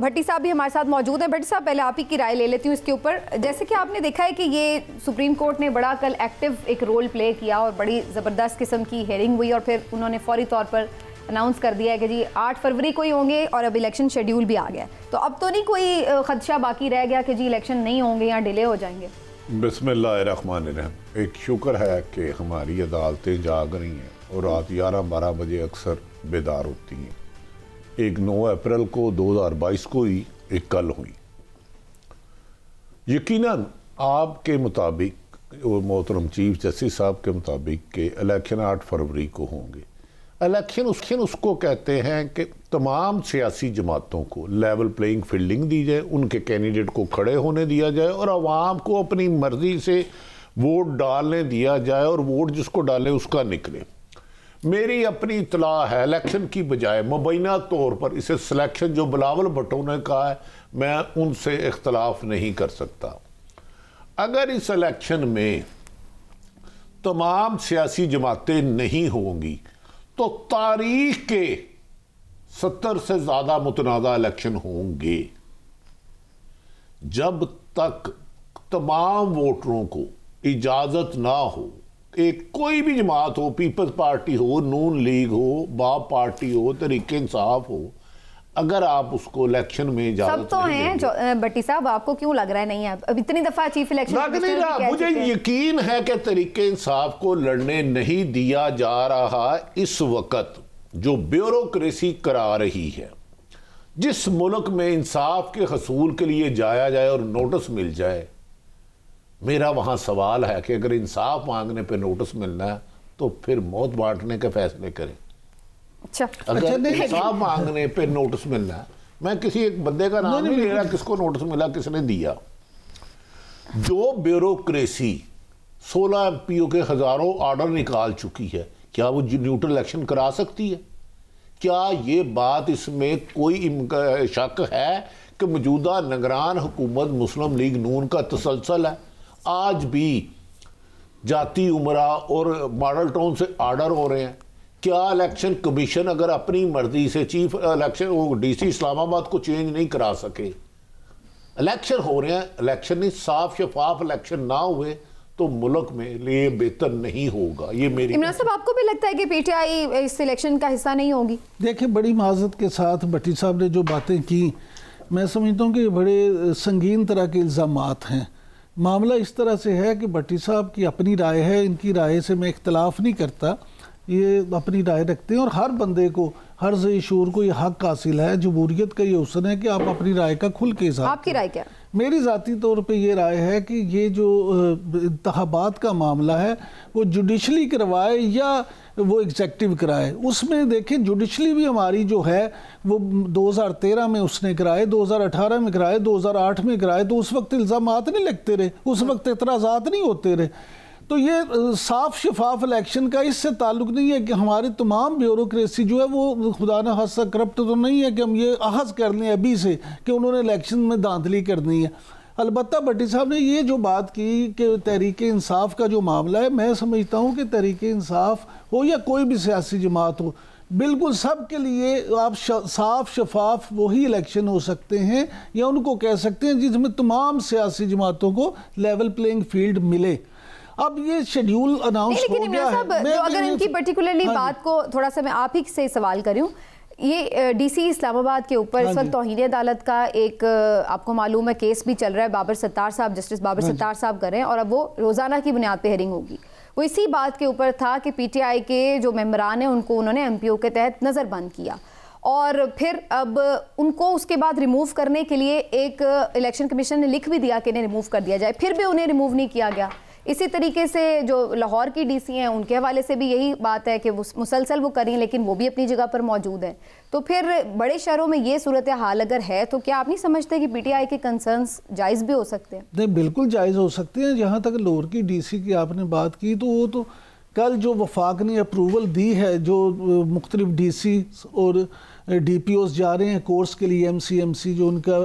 भट्टी साहब भी हमारे साथ मौजूद हैं। भट्टी साहब, पहले आप ही की राय ले लेती हूँ इसके ऊपर। जैसे कि आपने देखा है कि ये सुप्रीम कोर्ट ने बड़ा कल एक्टिव एक रोल प्ले किया और बड़ी ज़बरदस्त किस्म की हेयरिंग हुई और फिर उन्होंने फौरी तौर पर अनाउंस कर दिया है कि जी 8 फरवरी को ही होंगे और अब इलेक्शन शेड्यूल भी आ गया। तो अब तो नहीं कोई खदशा बाकी रह गया कि जी इलेक्शन नहीं होंगे या डिले हो जाएंगे? बिस्मिल्लाहिर्रहमानिर्रहीम। एक शुक्र है कि हमारी अदालतें जाग रही हैं और रात 11-12 बजे अक्सर बेदार होती हैं। एक 9 अप्रैल को 2022 को ही एक कल हुई। यकीनन आपके मुताबिक और मोहतरम चीफ जस्टिस साहब के मुताबिक के इलेक्शन 8 फरवरी को होंगे। इलेक्शन उसको कहते हैं कि तमाम सियासी जमातों को लेवल प्लेइंग फील्डिंग दी जाए, उनके कैंडिडेट को खड़े होने दिया जाए और आवाम को अपनी मर्जी से वोट डालने दिया जाए और वोट जिसको डाले उसका निकले। मेरी अपनी इतला है, इलेक्शन की बजाय मुबैना तौर पर इसे सिलेक्शन जो बिलावल भुट्टो ने कहा है, मैं उनसे इख्तलाफ नहीं कर सकता। अगर इस इलेक्शन में तमाम सियासी जमातें नहीं होंगी तो तारीख के 70 से ज़्यादा मुतनाज़ा इलेक्शन होंगे। जब तक तमाम वोटरों को इजाज़त ना हो, एक कोई भी जमात हो, पीपल्स पार्टी हो, नून लीग हो, बाप पार्टी हो, तरीके इंसाफ हो, अगर आप उसको इलेक्शन में इजाज़त सब तो हैं भट्टी साहब, आपको क्यों लग रहा है नहीं है? अब इतनी दफा चीफ इलेक्शन लग नहीं रहा। मुझे यकीन है कि तरीके इंसाफ को लड़ने नहीं दिया जा रहा। इस वक्त जो ब्यूरोक्रेसी करा रही है, जिस मुल्क में इंसाफ के हसूल के लिए जाया जाए और नोटिस मिल जाए, मेरा वहां सवाल है कि अगर इंसाफ मांगने पे नोटिस मिलना है तो फिर मौत बांटने के फैसले करें। अगर इंसाफ मांगने पे नोटिस मिलना है, मैं किसी एक बंदे का नाम नहीं ले रहा, किसको नोटिस मिला, किसने दिया। जो ब्यूरोक्रेसी 16 एमपीओ के हजारों ऑर्डर निकाल चुकी है, क्या वो न्यूट्रल इलेक्शन करा सकती है? क्या ये बात, इसमें कोई शक है कि मौजूदा निगरान हुकूमत मुस्लिम लीग नून का तसलसल है? आज भी जाती उमरा और मॉडल टाउन से ऑर्डर हो रहे हैं। क्या इलेक्शन कमीशन अगर अपनी मर्जी से चीफ इलेक्शन वो डीसी इस्लामाबाद को चेंज नहीं करा सके? इलेक्शन हो रहे हैं, इलेक्शन नहीं, साफ शफाफ इलेक्शन ना हुए तो मुल्क में लिए बेहतर नहीं होगा। ये मेरी इमरान साहब, आपको भी लगता है कि पीटीआई इस इलेक्शन का हिस्सा नहीं होगी? देखिए, बड़ी माजरत के साथ भट्टी साहब ने जो बातें की, मैं समझता हूँ कि बड़े संगीन तरह के इल्ज़ामात हैं। मामला इस तरह से है कि भट्टी साहब की अपनी राय है, इनकी राय से मैं इख्तलाफ नहीं करता, ये अपनी राय रखते हैं और हर बंदे को, हर ज़ई शूर को ये हक हासिल है। जमहूरियत का ये हुस्न है कि आप अपनी राय का खुल के इज़हार। आपकी राय क्या? मेरी ज़ाती तौर पे ये राय है कि ये जो इंतखाबात का मामला है वो जुडिशली करवाए या वो एग्जेक्टिव कराए। उसमें देखें, जुडिशली भी हमारी जो है वो 2013 में उसने कराए, 2018 में कराए, 2008 में कराए, तो उस वक्त इल्ज़ामात नहीं लगते रहे, उस वक्त एतराज़ात नहीं होते रहे। तो ये साफ शफाफ इलेक्शन का इससे ताल्लुक़ नहीं है कि हमारी तमाम ब्यूरोक्रेसी जो है वो खुदा न खास्ता करप्ट तो नहीं है कि हम ये अहज़ कर लें अभी से कि उन्होंने इलेक्शन में धांधली करनी है। अलबत्ता भट्टी साहब ने ये जो बात की कि तहरीके इंसाफ का जो मामला है, मैं समझता हूँ कि तहरीके इंसाफ हो या कोई भी सियासी जमात हो, बिल्कुल सब के लिए आप साफ शफाफ वही इलेक्शन हो सकते हैं या उनको कह सकते हैं जिसमें तमाम सियासी जमातों को लेवल प्लेइंग फील्ड मिले। अब ये शेड्यूल अनाउंस हो गया है। जो अगर इनकी पर्टिकुलरली बात को थोड़ा सा मैं आप ही से सवाल करूं, ये डीसी इस्लामाबाद के ऊपर इस वक्त तौहीन अदालत का एक आपको मालूम है केस भी चल रहा है। बाबर सत्तार साहब, जस्टिस बाबर सत्तार साहब कर रहे हैं और अब वो रोज़ाना की बुनियाद पर हेयरिंग होगी। वो इसी बात के ऊपर था कि पीटीआई के जो मेंबरान हैं उनको उन्होंने एमपीओ के तहत नज़रबंद किया और फिर अब उनको उसके बाद रिमूव करने के लिए एक इलेक्शन कमीशन ने लिख भी दिया कि इन्हें रिमूव कर दिया जाए, फिर भी उन्हें रिमूव नहीं किया गया। इसी तरीके से जो लाहौर की डीसी हैं उनके हवाले से भी यही बात है कि वो मुसलसल वो करें, लेकिन वो भी अपनी जगह पर मौजूद हैं। तो फिर बड़े शहरों में ये सूरत हाल अगर है तो क्या आप नहीं समझते कि पीटीआई के कंसर्न्स जायज़ भी हो सकते हैं? नहीं, बिल्कुल जायज़ हो सकते हैं। जहाँ तक लाहौर की डीसी की आपने बात की, तो वो तो कल जो वफाक ने अप्रूवल दी है, जो मुख्तलिफ डीसी और डीपीओस जा रहे हैं कोर्स के लिए, एमसीएमसी जो उनका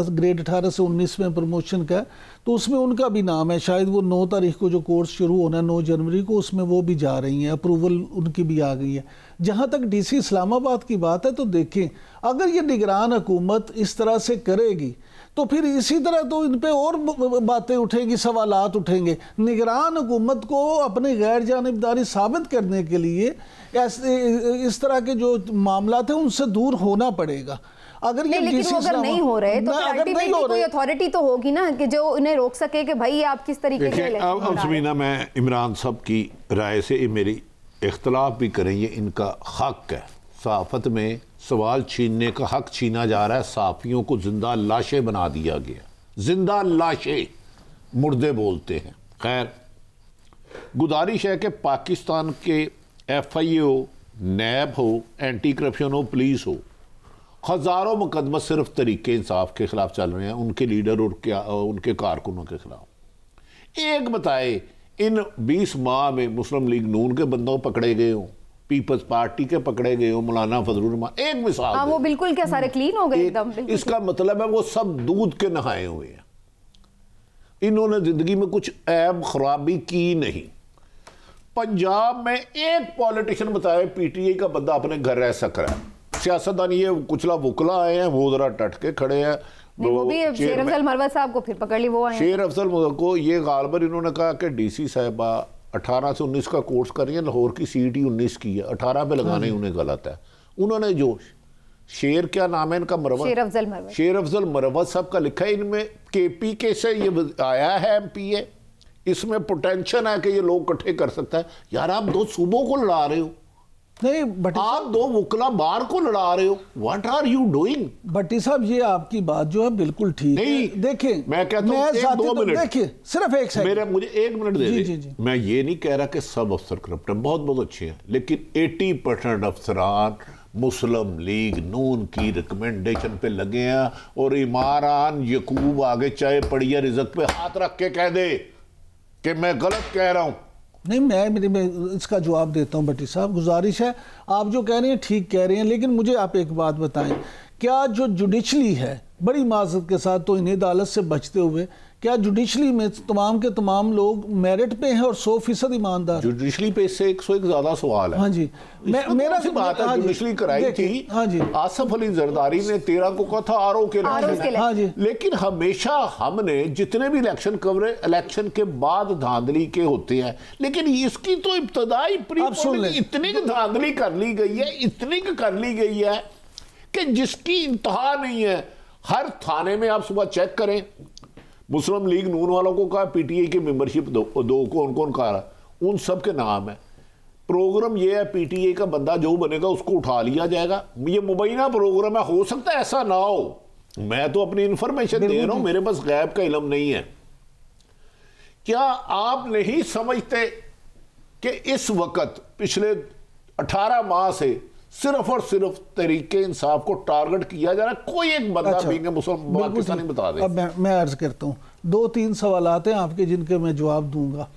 ग्रेड 18 से 19 में प्रमोशन का, तो उसमें उनका भी नाम है। शायद वो 9 तारीख को जो कोर्स शुरू होना है 9 जनवरी को, उसमें वो भी जा रही हैं, अप्रूवल उनकी भी आ गई है। जहाँ तक डीसी इस्लामाबाद की बात है तो देखें, अगर ये निगरान हुकूमत इस तरह से करेगी तो फिर इसी तरह तो इन पे और बातें उठेंगी, सवालात उठेंगे। निगरान हुकूमत को अपनी गैर जानिबदारी साबित करने के लिए इस तरह के जो मामला थे उनसे दूर होना पड़ेगा। अगर ये लेकिन वो अगर नहीं हो रहे तो अल्टीमेटली कोई अथॉरिटी तो होगी ना कि जो उन्हें रोक सके कि भाई आप किस तरीके से। अब समीना, मैं इमरान साहब की राय से मेरी इख्तलाफ भी करें, ये इनका हक है। सहाफत में सवाल छीनने का हक छीना जा रहा है, सहाफियों को जिंदा लाशें बना दिया गया, जिंदा लाशें, मुर्दे बोलते हैं। खैर, गुजारिश है कि पाकिस्तान के FIA हो, नैब हो, एंटी करप्शन हो, पुलिस हो, हजारों मुकदमा सिर्फ तरीके इंसाफ के खिलाफ चल रहे हैं, उनके लीडर और उनके कारकुनों के खिलाफ। एक बताए, इन 20 माह में मुस्लिम लीग नून के बंदों पकड़े गए हों, पीपल्स पार्टी के पकड़े गए हो, मौलाना फजलुर रहमान, एक मिसाल। वो बिल्कुल क्या सारे क्लीन हो गए एकदम। इसका मतलब है वो सब दूध के नहाए हुए हैं, इन्होंने जिंदगी में कुछ ऐब खराबी की नहीं। पंजाब में एक पॉलिटिशियन बताए PTI का बंदा अपने घर रह सक रहा है। सियासतदान ये कुचला बुकला आए हैं, वो जरा टट के खड़े हैं। वो भी शेर अफजल मरवत साहब को फिर पकड़ ली, वो आए। शेर अफजल मरवत को ये गालबर इन्होंने कहा कि DC साहिबा 18 से 19 का कोर्स कर रही है, लाहौर की CET 19 की है, 18 पे लगाना ही उन्हें गलत है। उन्होंने जो शेर, क्या नाम है इनका, मरवत, शेर अफजल मरवत साहब का लिखा है, इनमें KPK से ये आया है MPA, इसमें पोटेंशियल है कि ये लोग इकट्ठे कर सकता है। यार आप 2 सूबों को लड़ा रहे हो, नहीं बट आप 2 वकला बार को लड़ा रहे हो, व्हाट आर यू डूइंग? भट्टी साहब, ये आपकी बात जो है बिल्कुल ठीक है। देखिए, मैं कहता हूं 2 मिनट, देखिए सिर्फ एक सेकंड, मुझे 1 मिनट दे दे। मैं ये नहीं कह रहा कि सब अफसर करप्ट हैं, बहुत बहुत अच्छे हैं, लेकिन 80% अफसरान मुस्लिम लीग नून की रिकमेंडेशन पे लगे हैं। और इमारान यकूब आगे चाहे पड़ी है, रिजक पे हाथ रख के कह दे कि मैं गलत कह रहा हूं। नहीं, मैं इसका जवाब देता हूं। भट्टी साहब, गुजारिश है, आप जो कह रहे हैं ठीक कह रहे हैं, लेकिन मुझे आप एक बात बताएं, क्या जो जुडिशली है, बड़ी माजरत के साथ तो इन्हें अदालत से बचते हुए, क्या जुडिशली में तमाम के तमाम लोग मेरिट पे हैं और 100% ईमानदार? जुडिशली पे इससे 101 ज्यादा सवाल है। हाँ जी, मेरा सी बात है, जुडिशली कराई थी। हाँ जी, आसफ अली जरदारी ने 13 को कहा था RO के लिए। हाँ जी, लेकिन हमेशा हमने जितने भी इलेक्शन कवरेज इलेक्शन के बाद धांधली के होते हैं, लेकिन इसकी तो इब्तदाई इतनी धांधली कर ली गई है, इतनी कर ली गई है कि जिसकी इंतहा नहीं है। हर थाने में आप सुबह चेक करें, मुस्लिम लीग नून वालों को कहा PTI की मेंबरशिप दो, कौन कौन कहा, उन सब के नाम है। प्रोग्राम ये है, PTI का बंदा जो बनेगा उसको उठा लिया जाएगा। ये मुबैना प्रोग्राम है, हो सकता है ऐसा ना हो, मैं तो अपनी इंफॉर्मेशन दे रहा हूं, मेरे पास गैब का इल्म नहीं है। क्या आप नहीं समझते कि इस वक्त पिछले 18 माह से सिर्फ और सिर्फ तरीके इंसाफ को टारगेट किया जा रहा है? कोई एक बंदा भी मुसलमान पाकिस्तानी बता दे। अब मैं अर्ज करता हूँ, 2-3 सवालात हैं आपके जिनके मैं जवाब दूंगा।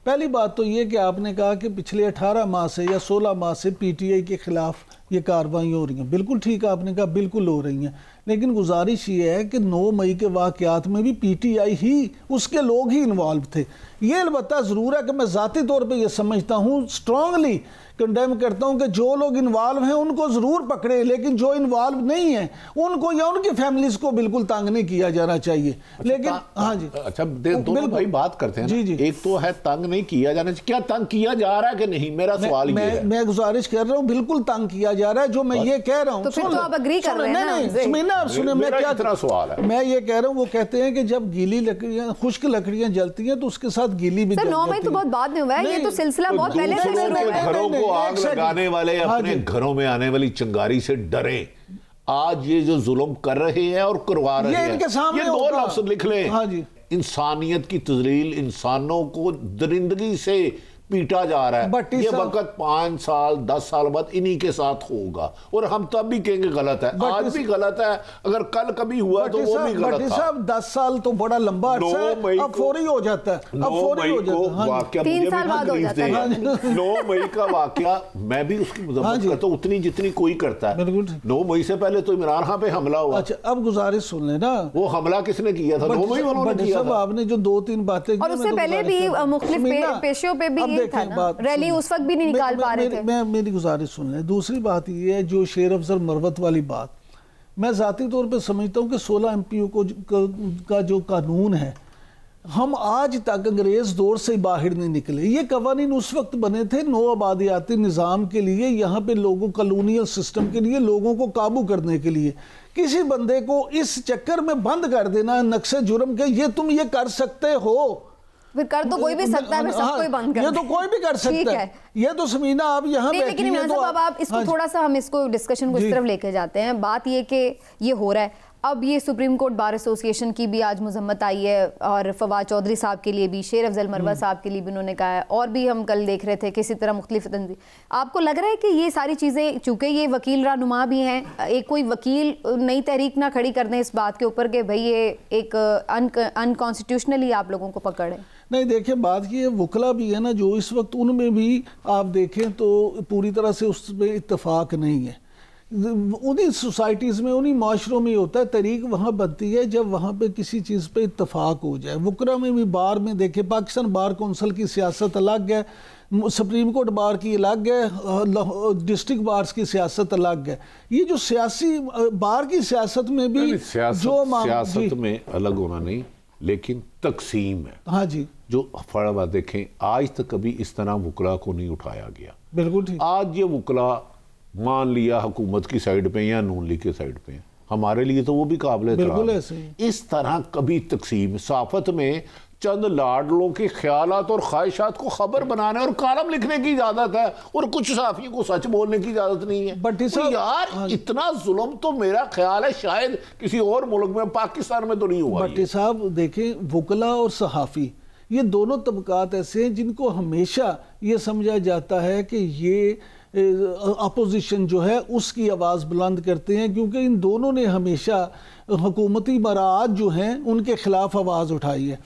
पहली बात तो ये कि आपने कहा कि पिछले 18 माह से या 16 माह से PTI के खिलाफ ये कार्रवाई हो रही हैं। बिल्कुल ठीक है, आपने कहा बिल्कुल हो रही हैं, लेकिन गुजारिश ये है कि 9 मई के वाक़यात में भी PTI ही, उसके लोग ही इन्वॉल्व थे। ये अलबत्ता ज़रूर है कि मैं ज़ाती तौर पे ये समझता हूँ, स्ट्रांगली कंडेम करता हूँ कि जो लोग इन्वॉल्व हैं उनको ज़रूर पकड़े, लेकिन जो इन्वॉल्व नहीं है उनको या उनकी फैमिलीज को बिल्कुल तंग नहीं किया जाना चाहिए। लेकिन हाँ जी, अच्छा दोनों भाई बात करते हैं जी जी, एक तो है तंग नहीं किया जाना चाहिए, क्या तंग किया जा रहा है कि नहीं, मेरा सवाल ये है। मैं गुजारिश कर रहा हूँ, बिल्कुल तंग किया जा रहा है, जो मैं ये कह रहा हूँ। तो फिर तो आप एग्री कर रहे हैं ना? सुने, मैं क्या इतना सवाल है, मैं ये कह रहा हूँ, वो कहते हैं कि जब गीली लकड़ियां, खुश्क लकड़ियां जलती हैं तो उसके साथ गीली भी जलती है। 9 मई तो बहुत बाद में हुआ है, ये तो सिलसिला बहुत पहले से शुरू हुआ है। घरों को आग लगाने वाले अपने घरों में आने वाली चिंगारी से डरे। आज ये जो जुल्म कर रहे हैं और करवा रहे हैं, ये 2 लफ्ज लिख लें। हाँ जी, इंसानियत की तजलील, इंसानों को दरिंदगी से पीटा जा रहा है। ये वक्त 5 साल 10 साल बाद इन्हीं के साथ होगा और हम तब भी कहेंगे गलत है। आज भी गलत है, अगर कल कभी हुआ तो वो भी गलत था। साहब 10 साल तो बड़ा लंबा अरसा है, अब फौरी हो जाता है। 9 मई को वाकया 3 साल बाद हो जाता है। 9 मई का वाकया मैं भी उसकी मजम्मत करता हूँ उतनी जितनी कोई करता है। 9 मई से पहले तो इमरान खान पे हमला हुआ। अच्छा, अब गुजारिश सुन लेना, वो हमला किसने किया था? 9 मई वालों ने किया था। आपने जो 2-3 बातें, और उससे पहले भी मुख्तलिफ पेशियों पे भी नहीं था ना, रैली उस वक्त भी नहीं निकाल पा रहे थे। मैं मेरी गुजारिश सुन रहे। दूसरी बात ये है, जो शेर अफजल मरवत वाली बात, मैं ज़ाती तौर पे समझता हूँ कि 16 MPO का जो कानून है, हम आज तक अंग्रेज़ दौर से बाहर नहीं निकले। ये कवानीन उस वक्त बने थे नो आबादियाती निज़ाम के लिए, यहाँ पे लोगों कॉलोनियल सिस्टम के लिए, लोगों को काबू करने के लिए। किसी बंदे को इस चक्कर में बंद कर देना नक्शे जुर्म के, ये तुम ये कर सकते हो, फिर कर तो कोई भी सकता है, सब कोई बंद कर, ये तो कोई भी कर सकता है। ये तो समीना आप यहाँ बैठी लेकिन हैं, तो आप इसको थोड़ा सा हम इसको डिस्कशन को इस तरफ लेके जाते हैं। बात ये कि ये हो रहा है, अब ये सुप्रीम कोर्ट बार एसोसिएशन की भी आज मजम्मत आई है, और फवाद चौधरी साहब के लिए भी, शेर अफजल मरवत साहब के लिए भी उन्होंने कहा है, और भी हम कल देख रहे थे किसी तरह मुख्तलिफ तंजीम। आपको लग रहा है कि ये सारी चीज़ें, चूँकि ये वकील रहनुमा भी हैं, एक कोई वकील नई तहरीक ना खड़ी कर दें इस बात के ऊपर कि भाई ये एक अनकॉन्स्टिट्यूशनली आप लोगों को पकड़े? नहीं, देखिए बात ये वकला भी है ना, जो इस वक्त उनमें भी आप देखें तो पूरी तरह से उसमें इत्तेफाक नहीं है। उन्हीं सोसाइटीज़ में, उन्हीं माशरों में होता है, तरीक वहाँ बनती है जब वहाँ पे किसी चीज़ पे इत्तेफाक हो जाए। वकरा में भी, बार में देखे, पाकिस्तान बार कौंसिल की सियासत अलग है, सुप्रीम कोर्ट बार की अलग है, डिस्ट्रिक्ट बार्स की सियासत अलग है। ये जो सियासी बार की सियासत में भी सियासत में अलग होना नहीं, लेकिन तकसीम है। हाँ जी, जो फड़वा देखें, आज तक कभी इस तरह वकला को नहीं उठाया गया। बिल्कुल ठीक। आज ये वकला मान लिया हुकूमत की साइड पे या नून लीग के साइड पे, हमारे लिए तो वो भी काबिल बिल्कुल ऐसे ही। इस तरह कभी तकसीम, साफत में चंद लाडलों के ख्यालात और ख्वाहिशात को खबर बनाने और कॉलम लिखने की इजाजत है, और कुछ साफियों को सच बोलने की इजाजत नहीं है। बट यार इतना जुल्म तो मेरा ख्याल है शायद किसी और मुल्क में, पाकिस्तान में तो नहीं हुआ। भट्टी साहब देखें, वकला और सहाफ़ी, ये दोनों तबकात ऐसे हैं जिनको हमेशा ये समझा जाता है कि ये अपोजिशन जो है उसकी आवाज़ बुलंद करते हैं, क्योंकि इन दोनों ने हमेशा हुकूमती मराद जो हैं उनके ख़िलाफ़ आवाज़ उठाई है।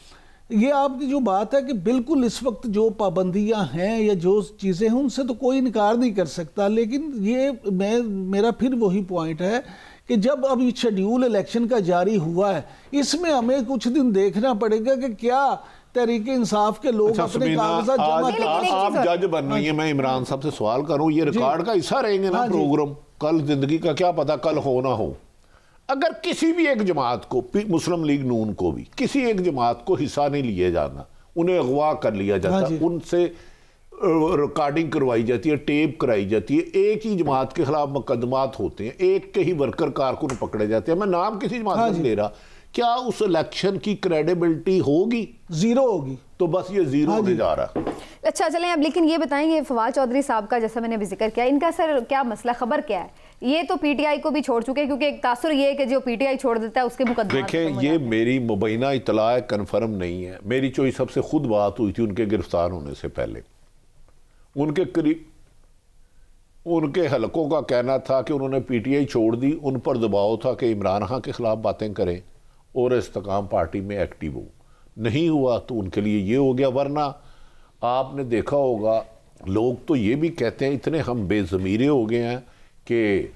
ये आपकी जो बात है कि बिल्कुल इस वक्त जो पाबंदियां हैं या जो चीज़ें हैं उनसे तो कोई इनकार नहीं कर सकता, लेकिन ये मेरा फिर वही पॉइंट है कि जब अब शेड्यूल इलेक्शन का जारी हुआ है, इसमें हमें कुछ दिन देखना पड़ेगा कि क्या तहरीक इंसाफ के लोग अपने कागजात जमा कर। आप जज बन रही हैं, मैं इमरान साहब से सवाल करूं, ये रिकॉर्ड का हिस्सा रहेंगे ना प्रोग्राम, कल जिंदगी का क्या पता कल हो ना हो। अगर किसी भी एक जमात को, मुस्लिम लीग नून को भी किसी एक जमात को हिस्सा नहीं लिया जाना, उन्हें अगवा कर लिया जाता, उनसे रिकॉर्डिंग करवाई जाती है, टेप कराई जाती है, एक ही जमात के खिलाफ मुकदमात होते हैं, एक के ही वर्कर कारकुन पकड़े जाते हैं, मैं नाम किसी जमात नहीं ले रहा, क्या उस इलेक्शन की क्रेडिबिलिटी होगी? जीरो होगी। तो बस ये जीरो होने जा रहा है। अच्छा चलें अब, लेकिन ये बताएंगे फवाद चौधरी साहब का, जैसा मैंने भी जिक्र किया, इनका सर क्या मसला, खबर क्या है? ये तो पीटीआई को भी छोड़ चुके हैं, क्योंकि एक तासुर ये है कि जो पीटीआई छोड़ देता है उसके मुकदमे। देखें, ये मेरी मुबैना इतला है, कन्फर्म नहीं है। मेरी चोई सबसे खुद बात हुई थी उनके गिरफ्तार होने से पहले। उनके करीब उनके हलकों का कहना था कि उन्होंने पीटीआई छोड़ दी, उन पर दबाव था कि इमरान खान के खिलाफ बातें करें और इस्तेकाम पार्टी में एक्टिव हो। नहीं हुआ तो उनके लिए ये हो गया। वरना आपने देखा होगा, लोग तो ये भी कहते हैं इतने हम बेज़मीरे हो गए हैं कि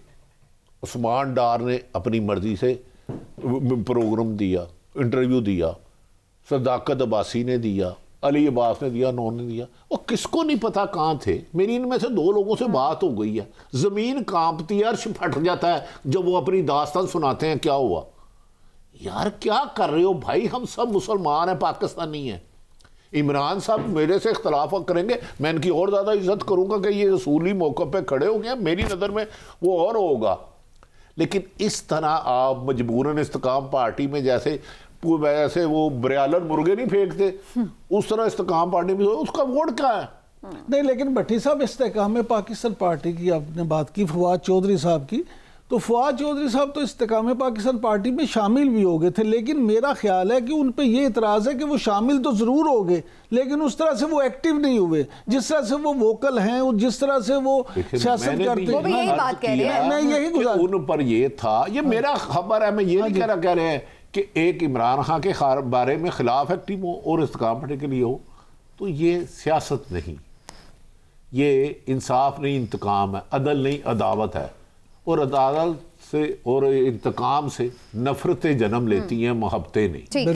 उस्मान डार ने अपनी मर्जी से प्रोग्राम दिया, इंटरव्यू दिया, सदाकत अब्बासी ने दिया, अली अब्बास ने दिया, नौन ने दिया, और किसको नहीं पता कहाँ थे। मेरी इनमें से 2 लोगों से बात हो गई है, ज़मीन कांपती है, अर्श फट जाता है जब वो अपनी दास्तान सुनाते हैं क्या हुआ। यार क्या कर रहे हो भाई, हम सब मुसलमान हैं, पाकिस्तानी हैं। इमरान साहब मेरे से इख्तलाफ करेंगे, मैं इनकी और ज़्यादा इज्जत करूँगा कि ये असूली मौके पे खड़े हो गए, मेरी नज़र में वो और होगा। लेकिन इस तरह आप मजबूरन इस्तेकाम पार्टी में जैसे वो ब्रियालर मुर्गे नहीं फेंकते, उस तरह इस्तेकाम पार्टी में उसका वोट क्या है? नहीं, लेकिन भट्टी साहब इस्तेकाम में पाकिस्तान पार्टी की आपने बात की, फवाद चौधरी साहब की, तो फवाद चौधरी साहब तो इस्तेकाम पाकिस्तान पार्टी में शामिल भी हो गए थे, लेकिन मेरा ख्याल है कि उन पे ये इतराज़ है कि वो शामिल तो ज़रूर हो गए, लेकिन उस तरह से वो एक्टिव नहीं हुए, जिस तरह से वो वोकल हैं और जिस तरह से वो सियासत करते हैं। यही बात कह रहे हैं, मैं यही गुज़ारिश, उन पर ये था, ये मेरा खबर है, मैं ये नहीं कह रहे हैं कि एक इमरान खान के बारे में खिलाफ एक्टिव हो और इस्तेकाम पार्टी के लिए हो, तो ये सियासत नहीं, ये इंसाफ नहीं इंतकाम है, अदल नहीं अदावत है। और अदालत से और इंतकाम से नफरतें जन्म लेती हैं, मोहब्बतें नहीं।